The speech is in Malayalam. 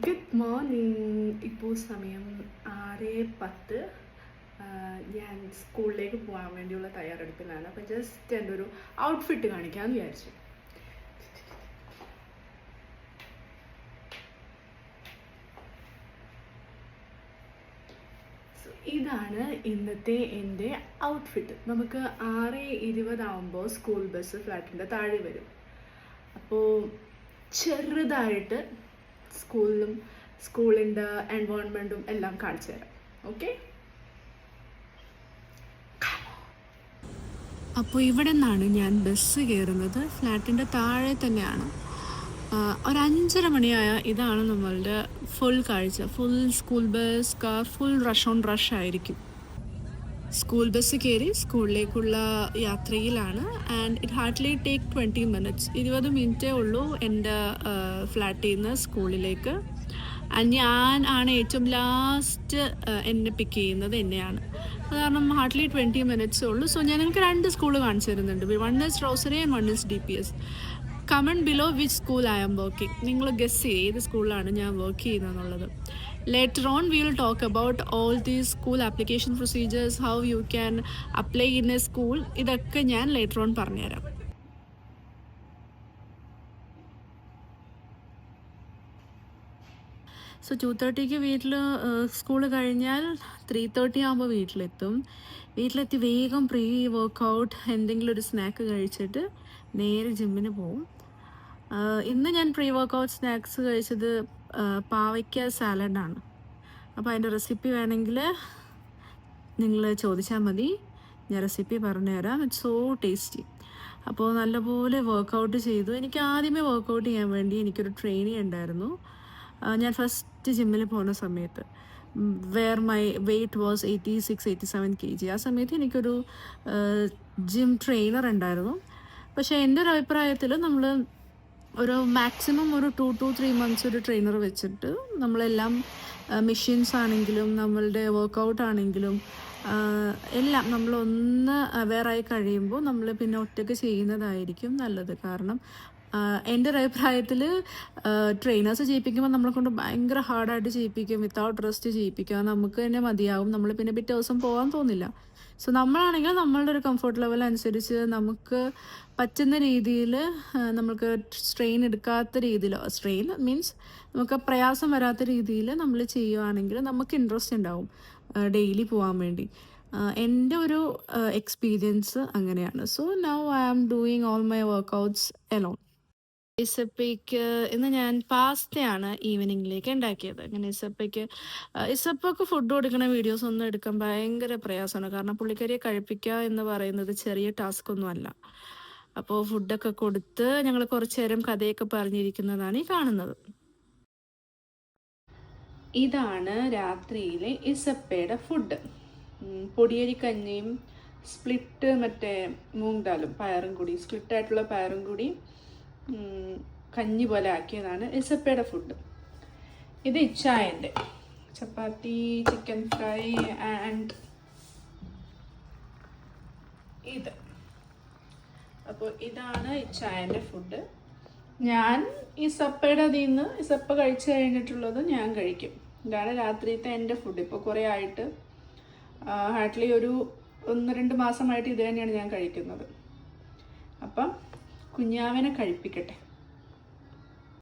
Good morning. ഇപ്പോൾ സമയം 6:10. ഞാൻ സ്കൂളിലേക്ക് പോകാൻ വേണ്ടിയുള്ള തയ്യാറെടുപ്പിലാണ്. അപ്പം ജസ്റ്റ് എൻ്റെ ഒരു ഔട്ട്ഫിറ്റ് കാണിക്കാമെന്ന് വിചാരിച്ചു. ഇതാണ് ഇന്നത്തെ എൻ്റെ ഔട്ട്ഫിറ്റ്. നമുക്ക് 6:20 സ്കൂൾ ബസ് ഫ്ലാറ്റിൻ്റെ താഴെ വരും. അപ്പോൾ ചെറുതായിട്ട് സ്കൂളിൻ്റെ എൻവയോൺമെൻറ്റും എല്ലാം കാണിച്ചു തരാം. ഓക്കെ. അപ്പോൾ ഇവിടെ നിന്നാണ് ഞാൻ ബസ് കയറുന്നത്. ഫ്ലാറ്റിൻ്റെ താഴെ തന്നെയാണ്. ഒരു 5:30 മണിയായ ഇതാണ് നമ്മളുടെ ഫുൾ കാഴ്ച. Full school bus car full rush on rush ആയിരിക്കും. സ്കൂൾ ബസ് കയറി സ്കൂളിലേക്കുള്ള യാത്രയിലാണ്. And it hardly take 20 minutes. 20 മിനിറ്റേ ഉള്ളൂ എൻ്റെ ഫ്ലാറ്റിൽ നിന്ന് സ്കൂളിലേക്ക്. ഞാൻ ആണ് ഏറ്റവും ലാസ്റ്റ് എന്നെ പിക്ക് ചെയ്യുന്നത് എന്നെയാണ്. അത് കാരണം ഹാർഡ്ലി 20 minutes ഉള്ളൂ. സോ ഞാൻ നിങ്ങൾക്ക് 2 സ്കൂൾ കാണിച്ചു തരുന്നുണ്ട്. One is Rosary and one is DPS. Comment below which school I am working. നിങ്ങൾ ഗസ് ചെയ്യ് ഏത് സ്കൂളിലാണ് ഞാൻ വർക്ക് ചെയ്യുന്നതെന്നുള്ളത്. Later on we will talk about all these school application procedures, how you can apply in a school. ഇതൊക്കെ ഞാൻ later on പറഞ്ഞുതരാം. സോ 2:30 വീട്ടിൽ സ്കൂൾ കഴിഞ്ഞാൽ 3:30 ആകുമ്പോൾ വീട്ടിലെത്തി വേഗം പ്രീ വർക്കൗട്ട് എന്തെങ്കിലും ഒരു സ്നാക്ക് കഴിച്ചിട്ട് നേരെ ജിമ്മിന് പോവും. ഇന്ന് ഞാൻ പ്രീ വർക്കൗട്ട് സ്നാക്സ് കഴിച്ചത് പാവയ്ക്ക സാലഡാണ്. അപ്പോൾ അതിൻ്റെ റെസിപ്പി വേണമെങ്കിൽ നിങ്ങൾ ചോദിച്ചാൽ മതി, ഞാൻ റെസിപ്പി പറഞ്ഞുതരാം. It's so tasty. അപ്പോൾ നല്ലപോലെ വർക്കൗട്ട് ചെയ്തു. എനിക്ക് ആദ്യമേ വർക്കൗട്ട് ചെയ്യാൻ വേണ്ടി എനിക്കൊരു ട്രെയിനിങ് ഉണ്ടായിരുന്നു. ഞാൻ ഫസ്റ്റ് ജിമ്മിൽ പോകുന്ന സമയത്ത് where my weight was 86-87 kg. ആ സമയത്ത് എനിക്കൊരു ജിം ട്രെയിനർ ഉണ്ടായിരുന്നു. പക്ഷേ എൻ്റെ ഒരു അഭിപ്രായത്തിൽ നമ്മൾ ഒരു മാക്സിമം ഒരു 2 to 3 months ഒരു ട്രെയിനർ വെച്ചിട്ട് നമ്മളെല്ലാം മെഷീൻസ് ആണെങ്കിലും നമ്മളുടെ വർക്കൗട്ട് ആണെങ്കിലും എല്ലാം നമ്മളൊന്ന് അവെയറായി കഴിയുമ്പോൾ നമ്മൾ പിന്നെ ഒറ്റയ്ക്ക് ചെയ്യുന്നതായിരിക്കും നല്ലത്. കാരണം എൻ്റെ ഒരു അഭിപ്രായത്തിൽ ട്രെയിനേഴ്സ് ചെയ്യിപ്പിക്കുമ്പോൾ നമ്മളെ കൊണ്ട് ഭയങ്കര ഹാർഡായിട്ട് ചെയ്യിപ്പിക്കും, വിത്തൗട്ട് റെസ്റ്റ് ചെയ്യിപ്പിക്കുക. നമുക്ക് തന്നെ മതിയാവും, നമ്മൾ പിന്നെ പിറ്റേ ദിവസം പോകാൻ തോന്നില്ല. സോ നമ്മളാണെങ്കിൽ നമ്മളുടെ ഒരു കംഫർട്ട് ലെവൽ അനുസരിച്ച് നമുക്ക് പറ്റുന്ന രീതിയിൽ നമുക്ക് സ്ട്രെയിൻ എടുക്കാത്ത രീതിയിൽ, സ്ട്രെയിൻ മീൻസ് നമുക്ക് പ്രയാസം വരാത്ത രീതിയിൽ നമ്മൾ ചെയ്യുകയാണെങ്കിൽ നമുക്ക് ഇൻട്രസ്റ്റ് ഉണ്ടാവും ഡെയിലി പോകാൻ വേണ്ടി. എൻ്റെ ഒരു എക്സ്പീരിയൻസ് അങ്ങനെയാണ്. So now I am doing all my workouts alone. ഇസപ്പയ്ക്ക് ഇന്ന് ഞാൻ പാസ്തയാണ് ഈവനിങ്ങിലേക്ക് ഉണ്ടാക്കിയത്. അങ്ങനെ ഇസപ്പയ്ക്ക് ഫുഡ് കൊടുക്കുന്ന വീഡിയോസ് ഒന്നും എടുക്കാൻ ഭയങ്കര പ്രയാസമാണ്. കാരണം പുള്ളിക്കാരിയെ കഴിപ്പിക്കുക എന്ന് പറയുന്നത് ചെറിയ ടാസ്ക് ഒന്നും അല്ല. അപ്പോൾ ഫുഡൊക്കെ കൊടുത്ത് ഞങ്ങൾ കുറച്ചു നേരം കഥയൊക്കെ പറഞ്ഞിരിക്കുന്നതാണ് ഈ കാണുന്നത്. ഇതാണ് രാത്രിയിലെ ഇസപ്പയുടെ ഫുഡ്. പൊടിയരിക്കഞ്ഞിയും സ്പ്ലിറ്റ് മറ്റേ മൂങ് ദാലും പയറും കൂടി, സ്പ്ലിറ്റായിട്ടുള്ള പയറും കൂടി കഞ്ഞി പോലെ ആക്കിയതാണ് ഇസപ്പയുടെ ഫുഡ്. ഇത് ഇച്ചായൻ്റെ ചപ്പാത്തി, ചിക്കൻ ഫ്രൈ ആൻഡ് ഇത്. അപ്പോൾ ഇതാണ് ഇച്ചായൻ്റെ ഫുഡ്. ഞാൻ ഇസപ്പയുടെ അതിൽ നിന്ന് ഇസപ്പ കഴിച്ചു കഴിഞ്ഞിട്ടുള്ളത് ഞാൻ കഴിക്കും. ഇതാണ് രാത്രിയത്തെ എൻ്റെ ഫുഡ്. ഇപ്പോൾ കുറേ ആയിട്ട് ഹാർഡ്ലി ഒരു 1-2 മാസമായിട്ട് ഇത് തന്നെയാണ് ഞാൻ കഴിക്കുന്നത്. അപ്പം കുഞ്ഞാവനെ കഴിപ്പിക്കട്ടെ.